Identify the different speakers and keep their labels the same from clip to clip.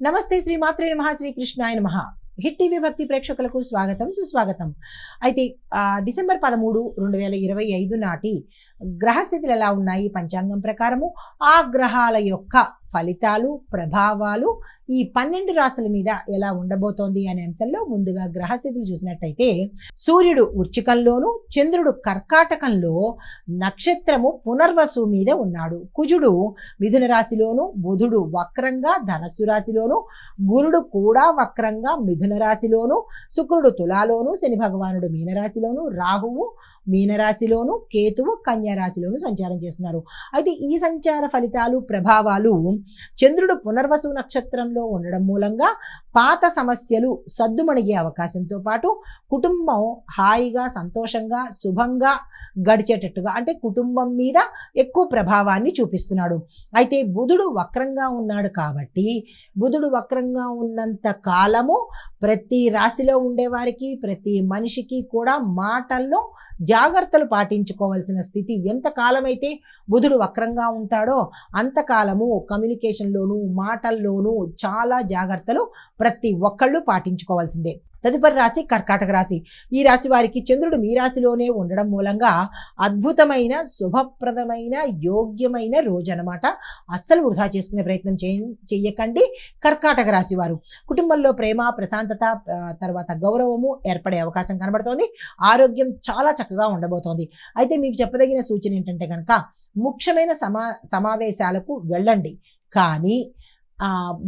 Speaker 1: నమస్తే శ్రీ మాత్రే నమః శ్రీ కృష్ణాయ నమః. హిట్ టీవీ భక్తి ప్రేక్షకులకు స్వాగతం సుస్వాగతం. అయితే డిసెంబర్ 13, 2025 నాటి గ్రహస్థితులు ఎలా ఉన్నాయి పంచాంగం ప్రకారము, ఆ గ్రహాల యొక్క ఫలితాలు ప్రభావాలు ఈ 12 రాశుల మీద ఎలా ఉండబోతోంది అనే అంశంలో ముందుగా గ్రహస్థితులు చూసినట్టయితే సూర్యుడు వృశ్చికంలోను, చంద్రుడు కర్కాటకంలో, నక్షత్రము పునర్వసు మీద ఉన్నాడు. కుజుడు మిథున రాశిలోను, బుధుడు వక్రంగా ధనస్సు రాశిలోను, గురుడు కూడా వక్రంగా మిథున రాశిలోను, శుక్రుడు తులాలోను, శని భగవానుడు మీనరాశిలోను, రాహువు మీనరాశిలోను, కేతువు కన్యా రాశిలోను సంచారం చేస్తున్నారు. అయితే ఈ సంచార ఫలితాలు ప్రభావాలు చంద్రుడు పునర్వసు నక్షత్రంలో ఉండడం మూలంగా పాత సమస్యలు సద్దుమణిగే అవకాశంతో పాటు కుటుంబం హాయిగా సంతోషంగా శుభంగా గడిచేటట్టుగా, అంటే కుటుంబం మీద ఎక్కువ ప్రభావాన్ని చూపిస్తున్నాడు. అయితే బుధుడు వక్రంగా ఉన్నాడు కాబట్టి బుధుడు వక్రంగా ఉన్నంత కాలము ప్రతి రాశిలో ఉండేవారికి ప్రతి మనిషికి కూడా మాటల్లో జాగ్రత్తలు పాటించుకోవాల్సిన స్థితి. ఎంతకాలమైతే బుధుడు వక్రంగా ఉంటాడో అంతకాలము కమ్యూనికేషన్లోను మాటల్లోనూ చాలా జాగ్రత్తలు ప్రతి ఒక్కళ్ళు పాటించుకోవాల్సిందే. తదుపరి రాశి కర్కాటక రాశి. ఈ రాశి వారికి చంద్రుడు మీ రాశిలోనే ఉండడం మూలంగా అద్భుతమైన శుభప్రదమైన యోగ్యమైన రోజు అనమాట. అస్సలు వృధా చేసుకునే ప్రయత్నం చెయ్యకండి కర్కాటక రాశి వారు. కుటుంబంలో ప్రేమ ప్రశాంతత తర్వాత గౌరవము ఏర్పడే అవకాశం కనబడుతోంది. ఆరోగ్యం చాలా చక్కగా ఉండబోతోంది. అయితే మీకు చెప్పదగిన సూచన ఏంటంటే కనుక ముఖ్యమైన సమావేశాలకు వెళ్ళండి, కానీ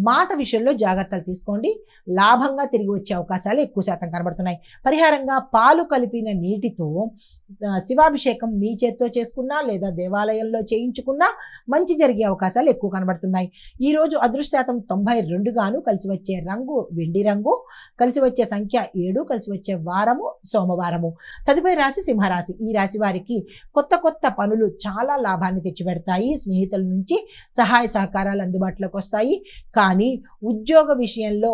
Speaker 1: మాట విషయంలో జాగ్రత్తలు తీసుకోండి. లాభంగా తిరిగి వచ్చే అవకాశాలు ఎక్కువ శాతం కనబడుతున్నాయి. పరిహారంగా పాలు కలిపిన నీటితో శివాభిషేకం మీ చేత్తో చేసుకున్నా లేదా దేవాలయంలో చేయించుకున్నా మంచి జరిగే అవకాశాలు ఎక్కువ కనబడుతున్నాయి. ఈరోజు అదృష్ట శాతం 92గాను, కలిసి వచ్చే రంగు వెండి రంగు, కలిసి వచ్చే సంఖ్య 7, కలిసి వచ్చే వారము సోమవారము. తదుపరి రాశి సింహరాశి. ఈ రాశి వారికి కొత్త కొత్త పనులు చాలా లాభాన్ని తెచ్చిపెడతాయి. స్నేహితుల నుంచి సహాయ సహకారాలు అందుబాటులోకి వస్తాయి. కానీ ఉద్యోగ విషయంలో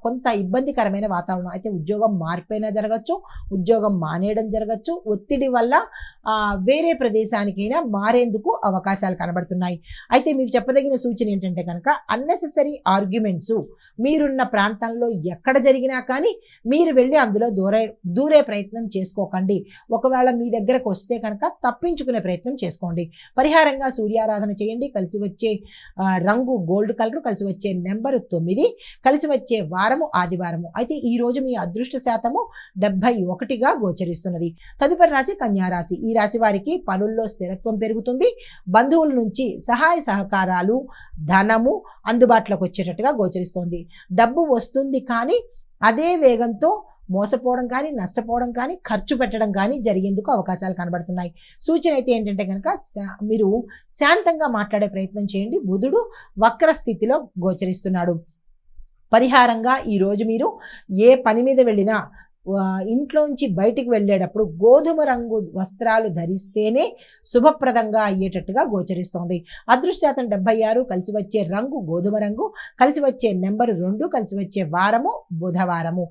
Speaker 1: కొంత ఇబ్బందికరమైన వాతావరణం. అయితే ఉద్యోగం మార్పైనా జరగచ్చు, ఉద్యోగం మానేయడం జరగచ్చు, ఒత్తిడి వల్ల వేరే ప్రదేశానికైనా మారేందుకు అవకాశాలు కనబడుతున్నాయి. అయితే మీకు చెప్పదగిన సూచన ఏంటంటే కనుక అన్నెసెసరీ ఆర్గ్యుమెంట్స్ మీరున్న ప్రాంతంలో ఎక్కడ జరిగినా కానీ మీరు వెళ్ళి అందులో దూరే ప్రయత్నం చేసుకోకండి. ఒకవేళ మీ దగ్గరకు వస్తే కనుక తప్పించుకునే ప్రయత్నం చేసుకోండి. పరిహారంగా సూర్యారాధన చేయండి. కలిసి వచ్చే రంగు గోల్డ్ కలర్, కలిసి వచ్చే నెంబరు 9, కలిసి వచ్చే వారము ఆదివారము. అయితే ఈ రోజు మీ అదృష్ట శాతము 71గా గోచరిస్తున్నది. తదుపరి రాశి కన్యా రాశి. ఈ రాశి వారికి పనుల్లో స్థిరత్వం పెరుగుతుంది. బంధువుల నుంచి సహాయ సహకారాలు ధనము అందుబాటులోకి వచ్చేటట్టుగా గోచరిస్తోంది. డబ్బు వస్తుంది, కానీ అదే వేగంతో మోసపోవడం కానీ నష్టపోవడం కానీ ఖర్చు పెట్టడం కానీ జరిగేందుకు అవకాశాలు కనబడుతున్నాయి. సూచన అయితే ఏంటంటే కనుక మీరు శాంతంగా మాట్లాడే ప్రయత్నం చేయండి. బుధుడు వక్ర స్థితిలో గోచరిస్తున్నాడు. పరిహారంగా ఈరోజు మీరు ఏ పని మీద వెళ్ళినా ఇంట్లోంచి బయటికి వెళ్ళేటప్పుడు గోధుమ రంగు వస్త్రాలు ధరిస్తేనే శుభప్రదంగా అయ్యేటట్టుగా గోచరిస్తోంది. అదృష్ట శాతం 76, కలిసి వచ్చే రంగు గోధుమ రంగు, కలిసి వచ్చే నెంబరు 2, కలిసి వచ్చే వారము బుధవారము.